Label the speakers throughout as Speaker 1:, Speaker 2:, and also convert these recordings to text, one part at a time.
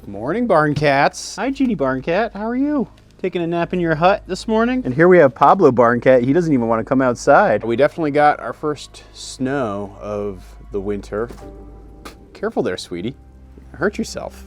Speaker 1: Morning, barn cats. Hi, Jeannie Barn Cat. How are you? Taking a nap in your hut this morning? And here we have Pablo Barn Cat. He doesn't even want to come outside. We definitely got our first snow of the winter. Careful there, sweetie. Hurt yourself.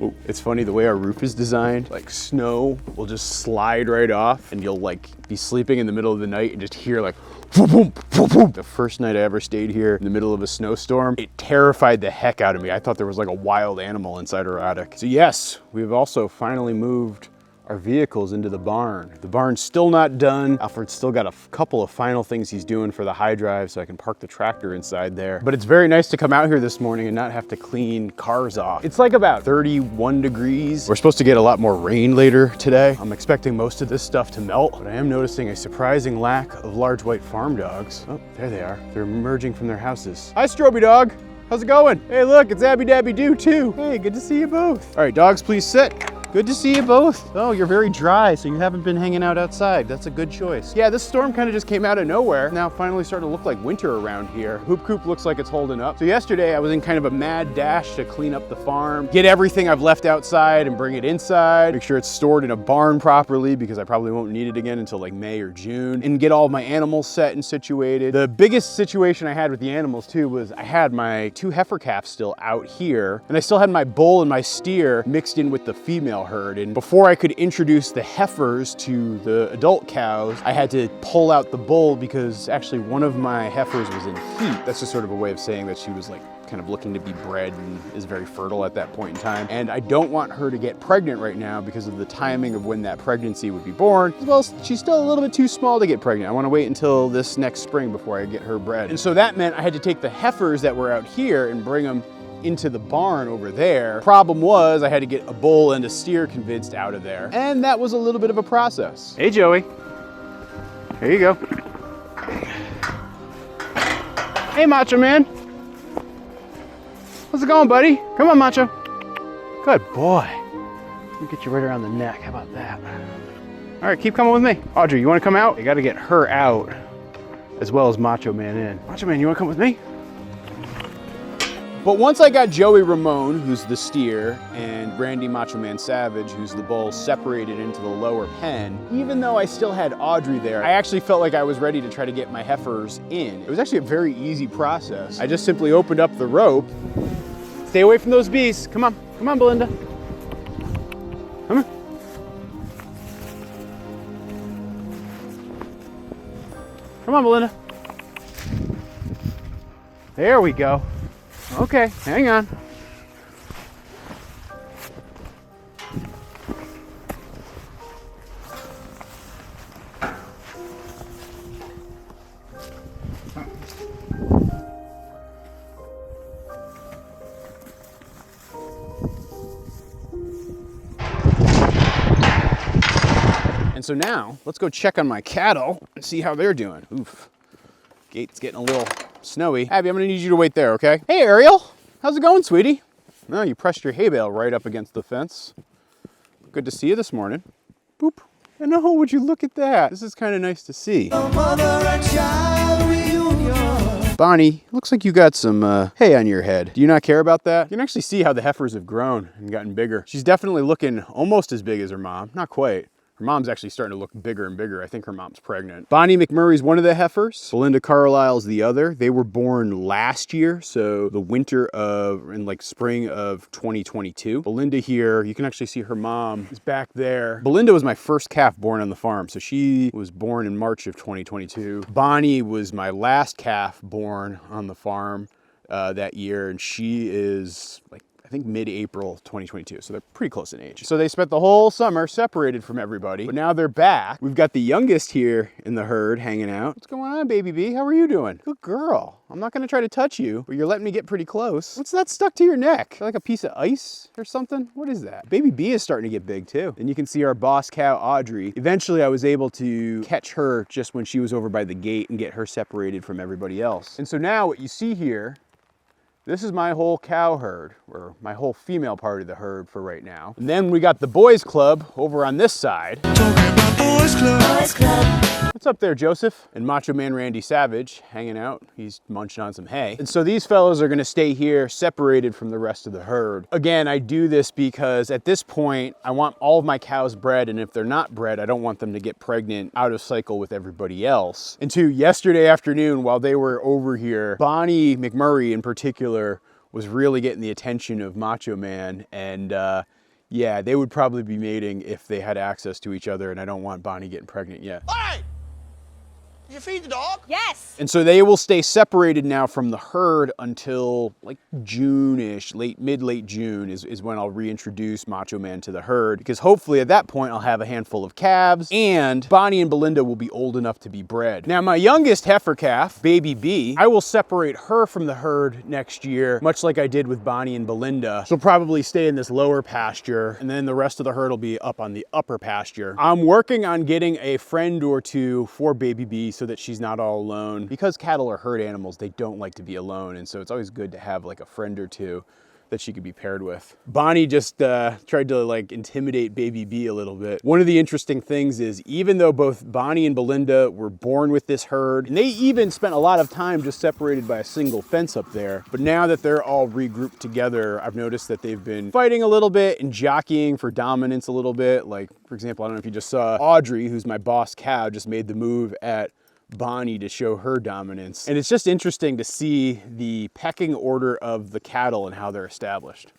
Speaker 1: Ooh, it's funny the way our roof is designed, like snow will just slide right off and you'll like be sleeping in the middle of the night and just hear like boom, boom, boom, boom. The first night I ever stayed here in the middle of a snowstorm, it terrified the heck out of me. I thought there was like a wild animal inside our attic. So yes, we've also finally moved our vehicles into the barn. The barn's still not done. Alfred's still got a couple of final things he's doing for the high drive so I can park the tractor inside there. But it's very nice to come out here this morning and not have to clean cars off. It's like about 31 degrees. We're supposed to get a lot more rain later today. I'm expecting most of this stuff to melt, but I am noticing a surprising lack of large white farm dogs. Oh, there they are. They're emerging from their houses. Hi, Stroby Dog. How's it going? Hey, look, it's Abby Dabby Doo too. Hey, good to see you both. All right, dogs, please sit. Good to see you both. Oh, you're very dry, so you haven't been hanging out outside. That's a good choice. Yeah, this storm kind of just came out of nowhere. Now finally starting to look like winter around here. Hoop coop looks like it's holding up. So yesterday I was in kind of a mad dash to clean up the farm, get everything I've left outside and bring it inside, make sure it's stored in a barn properly because I probably won't need it again until like May or June, and get all my animals set and situated. The biggest situation I had with the animals too was I had my 2 heifer calves still out here, and I still had my bull and my steer mixed in with the female herd. And before I could introduce the heifers to the adult cows, I had to pull out the bull because actually one of my heifers was in heat. That's just sort of a way of saying that she was like kind of looking to be bred and is very fertile at that point in time. And I don't want her to get pregnant right now because of the timing of when that pregnancy would be born. As well as she's still a little bit too small to get pregnant. I want to wait until this next spring before I get her bred. And so that meant I had to take the heifers that were out here and bring them into the barn over there. Problem was I had to get a bull and a steer convinced out of there. And that was a little bit of a process. Hey, Joey. Here you go. Hey, Macho Man. How's it going, buddy? Come on, Macho. Good boy. Let me get you right around the neck. How about that? All right, keep coming with me. Audrey, you want to come out? You got to get her out as well as Macho Man in. Macho Man, you want to come with me? But once I got Joey Ramone, who's the steer, and Randy Macho Man Savage, who's the bull, separated into the lower pen, even though I still had Audrey there, I actually felt like I was ready to try to get my heifers in. It was actually a very easy process. I just simply opened up the rope. Stay away from those bees. Come on, Belinda. Come on. Come on, Belinda. There we go. Okay, hang on. And so now, let's go check on my cattle and see how they're doing. Oof, gate's getting a little snowy. Abby, I'm gonna need you to wait there, okay? Hey, Ariel, how's it going, sweetie? No, you pressed your hay bale right up against the fence. Good to see you this morning. Boop. And oh, would you look at that? This is kind of nice to see. Bonnie, looks like you got some hay on your head. Do you not care about that? You can actually see how the heifers have grown and gotten bigger. She's definitely looking almost as big as her mom. Not quite. Her mom's actually starting to look bigger and bigger. I think her mom's pregnant. Bonnie McMurray's one of the heifers. Belinda Carlisle's the other. They were born last year, so the winter of, in like spring of 2022. Belinda here, you can actually see her mom is back there. Belinda was my first calf born on the farm, so she was born in March of 2022. Bonnie was my last calf born on the farm that year, and she is like, I think mid-April 2022, so they're pretty close in age. So they spent the whole summer separated from everybody, but now they're back. We've got the youngest here in the herd hanging out. What's going on, baby bee? How are you doing? Good girl. I'm not gonna try to touch you, but you're letting me get pretty close. What's that stuck to your neck? Like a piece of ice or something? What is that? Baby bee is starting to get big too. And you can see our boss cow, Audrey. Eventually I was able to catch her just when she was over by the gate and get her separated from everybody else. And so now what you see here, this is my whole cow herd, or my whole female part of the herd for right now. And then we got the boys club over on this side. Boys club. What's up there, Joseph? And Macho Man Randy Savage hanging out. He's munching on some hay. And so these fellows are gonna stay here separated from the rest of the herd. Again, I do this because at this point, I want all of my cows bred, and if they're not bred, I don't want them to get pregnant out of cycle with everybody else. And two, yesterday afternoon, while they were over here, Bonnie McMurray in particular was really getting the attention of Macho Man, and yeah, they would probably be mating if they had access to each other, and I don't want Bonnie getting pregnant yet.
Speaker 2: All right. Did you feed the dog?
Speaker 3: Yes.
Speaker 1: And so they will stay separated now from the herd until like June-ish, mid-late June is when I'll reintroduce Macho Man to the herd, because hopefully at that point I'll have a handful of calves and Bonnie and Belinda will be old enough to be bred. Now my youngest heifer calf, Baby B, I will separate her from the herd next year, much like I did with Bonnie and Belinda. She'll probably stay in this lower pasture and then the rest of the herd will be up on the upper pasture. I'm working on getting a friend or two for Baby B so that she's not all alone. Because cattle are herd animals, they don't like to be alone, and so it's always good to have like a friend or two that she could be paired with. Bonnie just tried to like intimidate Baby B a little bit. One of the interesting things is even though both Bonnie and Belinda were born with this herd, and they even spent a lot of time just separated by a single fence up there, but now that they're all regrouped together, I've noticed that they've been fighting a little bit and jockeying for dominance a little bit. Like, for example, I don't know if you just saw Audrey, who's my boss cow, just made the move at Bonnie to show her dominance. And it's just interesting to see the pecking order of the cattle and how they're established.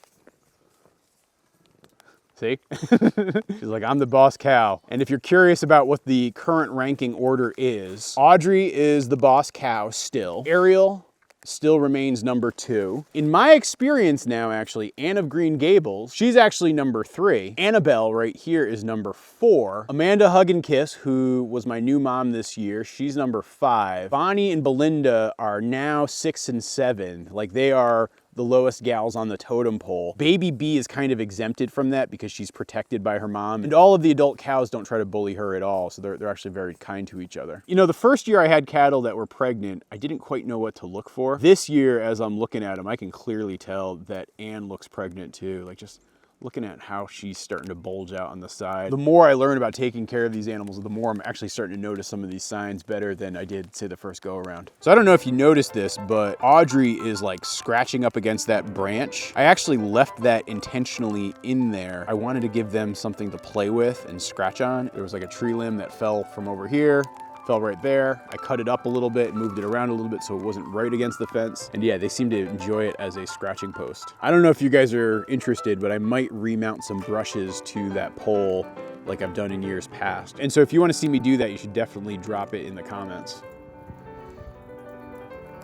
Speaker 1: See? She's like, I'm the boss cow. And if you're curious about what the current ranking order is, Audrey is the boss cow still. Ariel still remains number 2. In my experience now, actually, Anne of Green Gables, she's actually number 3. Annabelle right here is number 4. Amanda Hug and Kiss, who was my new mom this year, she's number 5. Bonnie and Belinda are now 6 and 7. Like, they are the lowest gals on the totem pole. Baby B is kind of exempted from that because she's protected by her mom. And all of the adult cows don't try to bully her at all. So they're actually very kind to each other. You know, the first year I had cattle that were pregnant, I didn't quite know what to look for. This year, as I'm looking at them, I can clearly tell that Anne looks pregnant too. Like, just looking at how she's starting to bulge out on the side. The more I learn about taking care of these animals, the more I'm actually starting to notice some of these signs better than I did, say, the first go around. So I don't know if you noticed this, but Audrey is like scratching up against that branch. I actually left that intentionally in there. I wanted to give them something to play with and scratch on. There was like a tree limb that fell from over here, fell right there. I cut it up a little bit, moved it around a little bit so it wasn't right against the fence. And yeah, they seem to enjoy it as a scratching post. I don't know if you guys are interested, but I might remount some brushes to that pole like I've done in years past. And so if you want to see me do that, you should definitely drop it in the comments.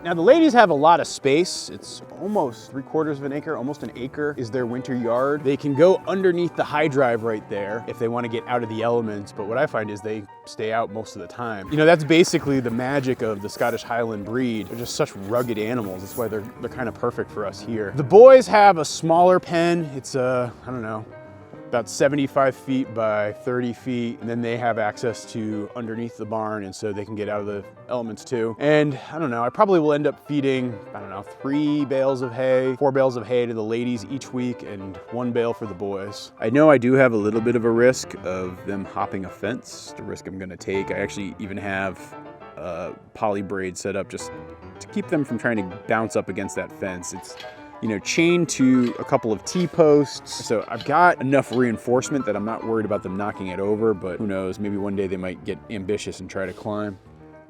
Speaker 1: Now the ladies have a lot of space. It's almost 3/4 of an acre, almost an acre is their winter yard. They can go underneath the high drive right there if they want to get out of the elements, but what I find is they stay out most of the time. You know, that's basically the magic of the Scottish Highland breed. They're just such rugged animals. That's why they're kind of perfect for us here. The boys have a smaller pen. It's I don't know, about 75 feet by 30 feet. And then they have access to underneath the barn, and so they can get out of the elements too. And I don't know, I probably will end up feeding, I don't know, 3 bales of hay, 4 bales of hay to the ladies each week and 1 bale for the boys. I know I do have a little bit of a risk of them hopping a fence, the risk I'm gonna take. I actually even have poly braid set up just to keep them from trying to bounce up against that fence. It's, you know, chained to a couple of T-posts. So I've got enough reinforcement that I'm not worried about them knocking it over, but who knows, maybe one day they might get ambitious and try to climb.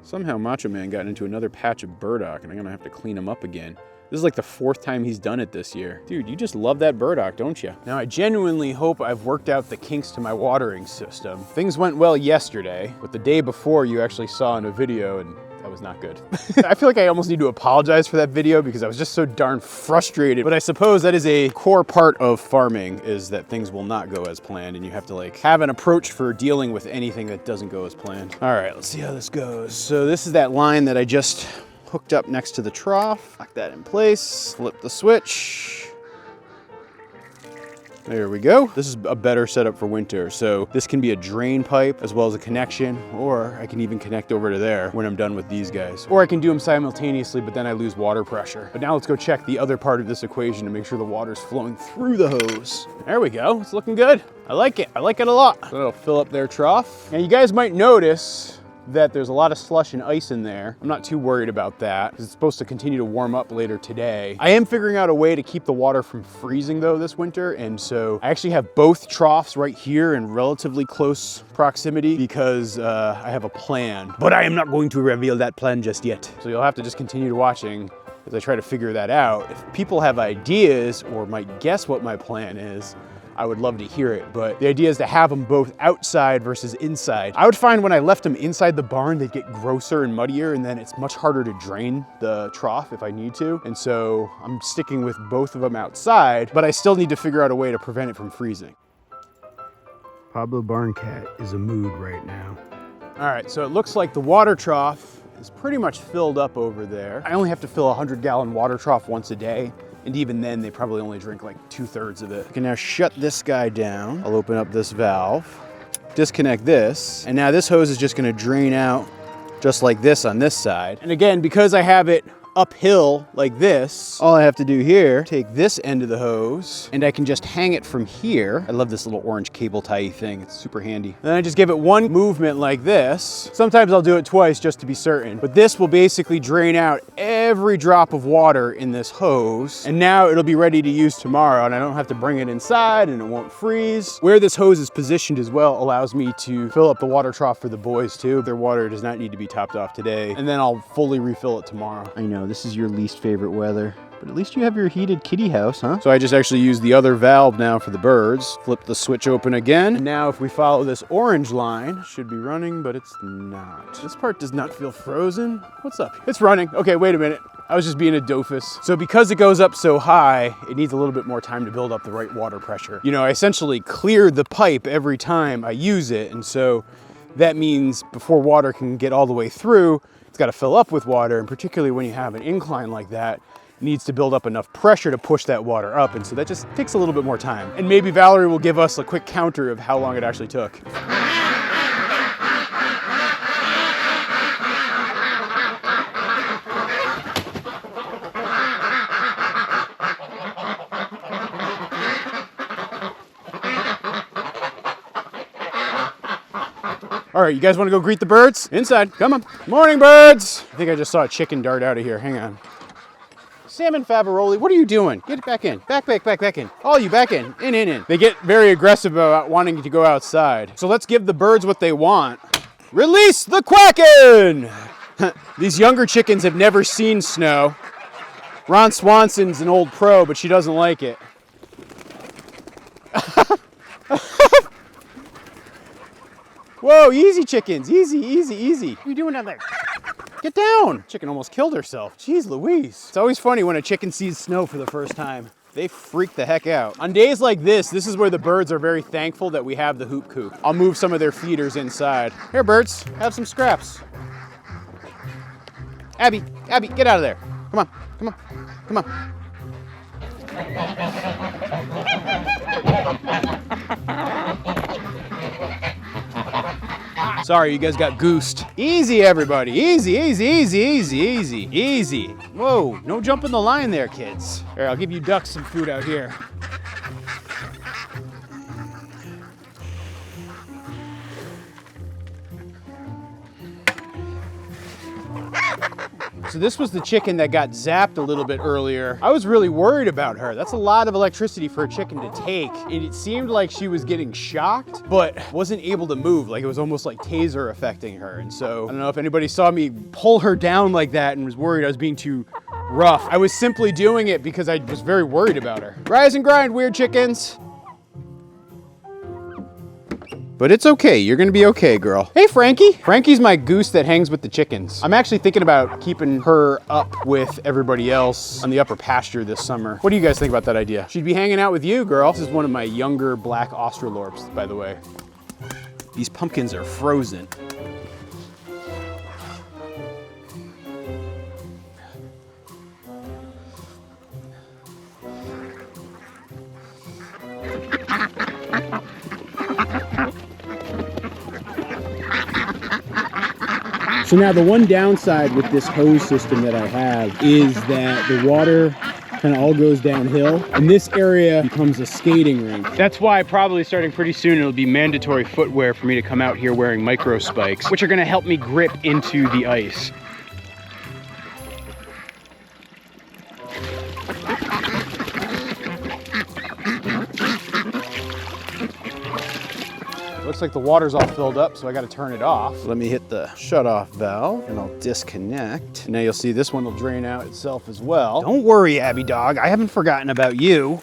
Speaker 1: Somehow Macho Man got into another patch of burdock and I'm gonna have to clean him up again. This is like the 4th time he's done it this year. Dude, you just love that burdock, don't you? Now, I genuinely hope I've worked out the kinks to my watering system. Things went well yesterday, but the day before you actually saw in a video, and that was not good. I feel like I almost need to apologize for that video because I was just so darn frustrated. But I suppose that is a core part of farming, is that things will not go as planned and you have to like have an approach for dealing with anything that doesn't go as planned. All right, let's see how this goes. So this is that line that I just hooked up next to the trough. Lock that in place, flip the switch. There we go. This is a better setup for winter. So this can be a drain pipe as well as a connection, or I can even connect over to there when I'm done with these guys. Or I can do them simultaneously, but then I lose water pressure. But now let's go check the other part of this equation to make sure the water's flowing through the hose. There we go, it's looking good. I like it a lot. So it'll fill up their trough. Now you guys might notice that there's a lot of slush and ice in there. I'm not too worried about that because it's supposed to continue to warm up later today. I am figuring out a way to keep the water from freezing though this winter, and so I actually have both troughs right here in relatively close proximity because I have a plan, but I am not going to reveal that plan just yet. So you'll have to just continue watching as I try to figure that out. If people have ideas or might guess what my plan is, I would love to hear it, but the idea is to have them both outside versus inside. I would find when I left them inside the barn, they'd get grosser and muddier, and then it's much harder to drain the trough if I need to. And so I'm sticking with both of them outside, but I still need to figure out a way to prevent it from freezing. Pablo Barn Cat is a mood right now. All right, so it looks like the water trough is pretty much filled up over there. I only have to fill a 100-gallon water trough once a day. And even then, they probably only drink like 2/3 of it. I can now shut this guy down. I'll open up this valve, disconnect this, and now this hose is just gonna drain out just like this on this side. And again, because I have it uphill like this, all I have to do here, take this end of the hose, and I can just hang it from here. I love this little orange cable tie thing. It's super handy. Then I just give it one movement like this. Sometimes I'll do it twice just to be certain, but this will basically drain out every drop of water in this hose, and now it'll be ready to use tomorrow, and I don't have to bring it inside and it won't freeze. Where this hose is positioned as well allows me to fill up the water trough for the boys too. Their water does not need to be topped off today, and then I'll fully refill it tomorrow. I know, this is your least favorite weather, but at least you have your heated kitty house, huh? So I just actually use the other valve now for the birds. Flip the switch open again. And now if we follow this orange line, it should be running, but it's not. This part does not feel frozen. What's up? It's running. Okay, wait a minute. I was just being a doofus. So because it goes up so high, it needs a little bit more time to build up the right water pressure. You know, I essentially clear the pipe every time I use it, and so that means before water can get all the way through, it's got to fill up with water, and particularly when you have an incline like that, it needs to build up enough pressure to push that water up, and so that just takes a little bit more time. And maybe Valerie will give us a quick counter of how long it actually took. All right, you guys want to go greet the birds? Inside, come on. Morning, birds. I think I just saw a chicken dart out of here. Hang on. Salmon Favaroli, what are you doing? Get back in. Back in. All you back in. In. They get very aggressive about wanting to go outside. So let's give the birds what they want. Release the Quacken! These younger chickens have never seen snow. Ron Swanson's an old pro, but she doesn't like it. Whoa, easy chickens, easy. What are you doing down there? Get down. Chicken almost killed herself. Jeez Louise. It's always funny when a chicken sees snow for the first time. They freak the heck out. On days like this is where the birds are very thankful that we have the hoop coop. I'll move some of their feeders inside. Here, birds, have some scraps. Abby, get out of there. Come on. Sorry, you guys got goosed. Easy, everybody. Easy. Whoa, no jumping the line there, kids. Here, I'll give you ducks some food out here. So this was the chicken that got zapped a little bit earlier. I was really worried about her. That's a lot of electricity for a chicken to take. And it seemed like she was getting shocked, but wasn't able to move. Like it was almost like taser affecting her. And so I don't know if anybody saw me pull her down like that and was worried I was being too rough. I was simply doing it because I was very worried about her. Rise and grind, weird chickens. But it's okay, you're gonna be okay, girl. Hey, Frankie. Frankie's my goose that hangs with the chickens. I'm actually thinking about keeping her up with everybody else on the upper pasture this summer. What do you guys think about that idea? She'd be hanging out with you, girl. This is one of my younger black Australorps, by the way. These pumpkins are frozen. So now the one downside with this hose system that I have is that the water kind of all goes downhill. And this area becomes a skating rink. That's why probably starting pretty soon, it'll be mandatory footwear for me to come out here wearing micro spikes, which are gonna help me grip into the ice. Looks like the water's all filled up, so I gotta turn it off. Let me hit the shut-off valve, and I'll disconnect. And now you'll see this one will drain out itself as well. Don't worry, Abby dog, I haven't forgotten about you.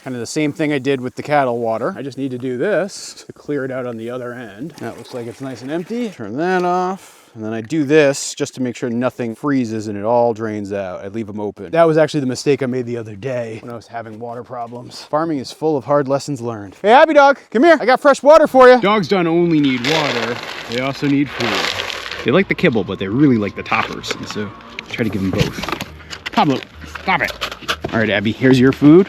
Speaker 1: Kind of the same thing I did with the cattle water. I just need to do this to clear it out on the other end. That looks like it's nice and empty. Turn that off. And then I do this just to make sure nothing freezes and it all drains out. I leave them open. That was actually the mistake I made the other day when I was having water problems. Farming is full of hard lessons learned. Hey, Abby dog, come here. I got fresh water for you. Dogs don't only need water, they also need food. They like the kibble, but they really like the toppers. And so try to give them both. Pablo, stop it. All right, Abby, here's your food.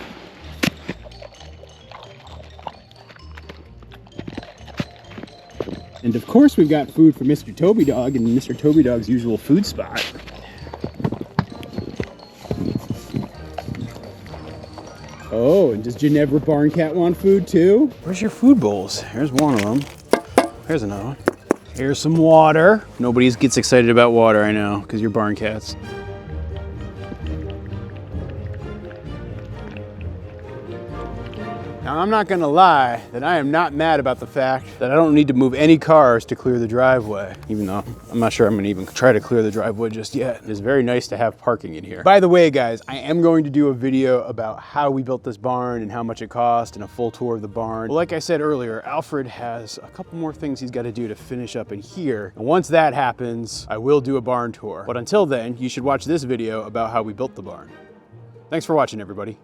Speaker 1: And of course, we've got food for Mr. Toby Dog in Mr. Toby Dog's usual food spot. Oh, and does Ginevra Barn Cat want food too? Where's your food bowls? Here's one of them. Here's another one. Here's some water. Nobody gets excited about water, I know, because you're barn cats. Now, I'm not gonna lie that I am not mad about the fact that I don't need to move any cars to clear the driveway, even though I'm not sure I'm gonna even try to clear the driveway just yet. It's very nice to have parking in here. By the way, guys, I am going to do a video about how we built this barn and how much it cost and a full tour of the barn. Well, like I said earlier, Alfred has a couple more things he's gotta do to finish up in here. And once that happens, I will do a barn tour. But until then, you should watch this video about how we built the barn. Thanks for watching, everybody.